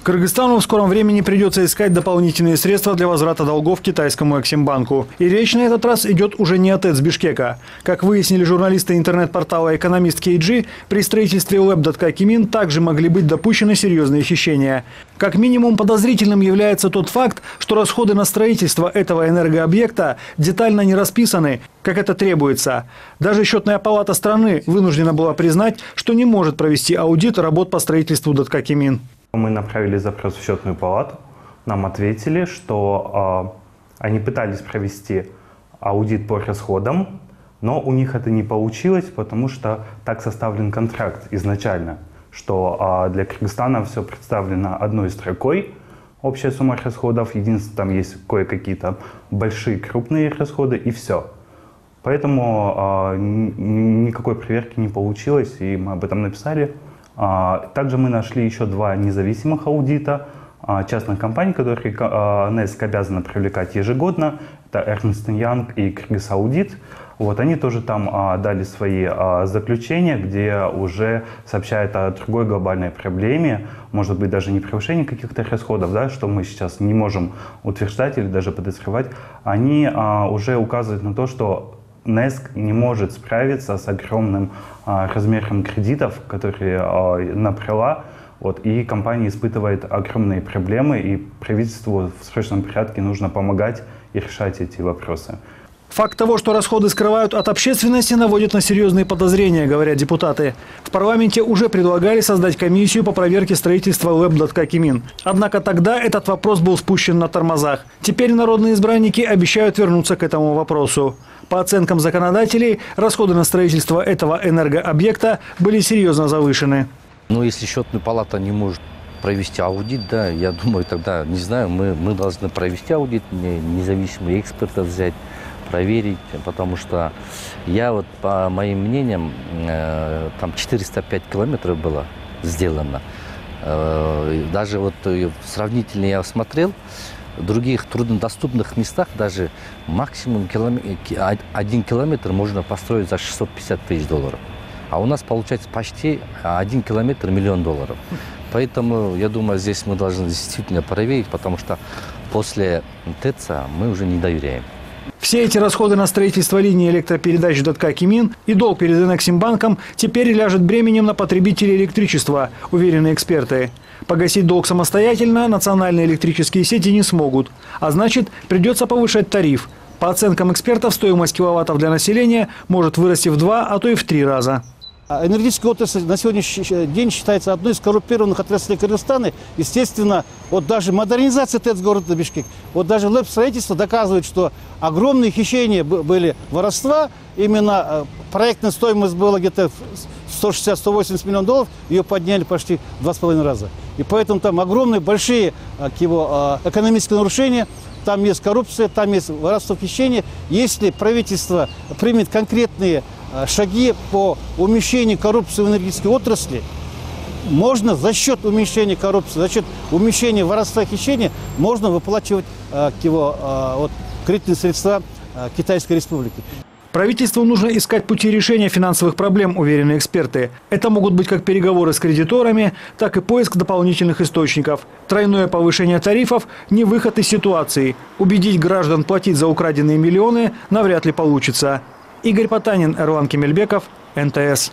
Кыргызстану в скором времени придется искать дополнительные средства для возврата долгов китайскому Эксимбанку. И речь на этот раз идет уже не о ТЭЦ Бишкека. Как выяснили журналисты интернет-портала «Экономист KG», при строительстве ЛЭП Кимин также могли быть допущены серьезные хищения. Как минимум подозрительным является тот факт, что расходы на строительство этого энергообъекта детально не расписаны, как это требуется. Даже счетная палата страны вынуждена была признать, что не может провести аудит работ по строительству Кимин. Мы направили запрос в счетную палату, нам ответили, что они пытались провести аудит по расходам, но у них это не получилось, потому что так составлен контракт изначально, что для Кыргызстана все представлено одной строкой, общая сумма расходов, единственное, там есть кое-какие-то большие крупные расходы и все. Поэтому никакой проверки не получилось, и мы об этом написали. Также мы нашли еще два независимых аудита частных компаний, которые НЭСК обязана привлекать ежегодно. Это Ernst & Young и Кыргызаудит. Вот, они тоже там дали свои заключения, где уже сообщают о другой глобальной проблеме, может быть, даже не превышение каких-то расходов, да, что мы сейчас не можем утверждать или даже подозревать. Они уже указывают на то, что НЭСК не может справиться с огромным размером кредитов, которые набрала, вот, и компания испытывает огромные проблемы, и правительству в срочном порядке нужно помогать и решать эти вопросы. Факт того, что расходы скрывают от общественности, наводит на серьезные подозрения, говорят депутаты. В парламенте уже предлагали создать комиссию по проверке строительства ЛЭП Кимин. Однако тогда этот вопрос был спущен на тормозах. Теперь народные избранники обещают вернуться к этому вопросу. По оценкам законодателей, расходы на строительство этого энергообъекта были серьезно завышены. Но если счетная палата не может провести аудит, да, я думаю, тогда, не знаю, мы должны провести аудит, независимых экспертов взять, проверить, потому что я вот, по моим мнениям, там 405 километров было сделано. Даже вот сравнительно я смотрел, в других труднодоступных местах даже максимум 1 километр можно построить за 650 тысяч долларов. А у нас получается почти 1 километр $1 миллион. Поэтому, я думаю, здесь мы должны действительно проверить, потому что после ТЭЦа мы уже не доверяем. Все эти расходы на строительство линии электропередач Кимин и долг перед Энексимбанком теперь ляжет бременем на потребителей электричества, уверены эксперты. Погасить долг самостоятельно национальные электрические сети не смогут, а значит, придется повышать тариф. По оценкам экспертов, стоимость киловаттов для населения может вырасти в 2, а то и в 3 раза. Энергетическая отрасль на сегодняшний день считается одной из коррумпированных отраслей Кыргызстана. Естественно, вот даже модернизация ТЭЦ города Бишкек, вот даже ЛЭП-строительство доказывает, что огромные хищения были воровства. Именно проектная стоимость была где-то 160-180 миллионов долларов, ее подняли почти в 2,5 раза. И поэтому там огромные, большие экономические нарушения. Там есть коррупция, там есть воровство, хищение. Если правительство примет конкретные шаги по уменьшению коррупции в энергетической отрасли, можно за счет уменьшения коррупции, за счет уменьшения воровства и хищения, можно выплачивать кредитные средства Китайской Республики. Правительству нужно искать пути решения финансовых проблем, уверены эксперты. Это могут быть как переговоры с кредиторами, так и поиск дополнительных источников. Тройное повышение тарифов – не выход из ситуации. Убедить граждан платить за украденные миллионы навряд ли получится. Игорь Потанин, Эрлан Кемельбеков, НТС.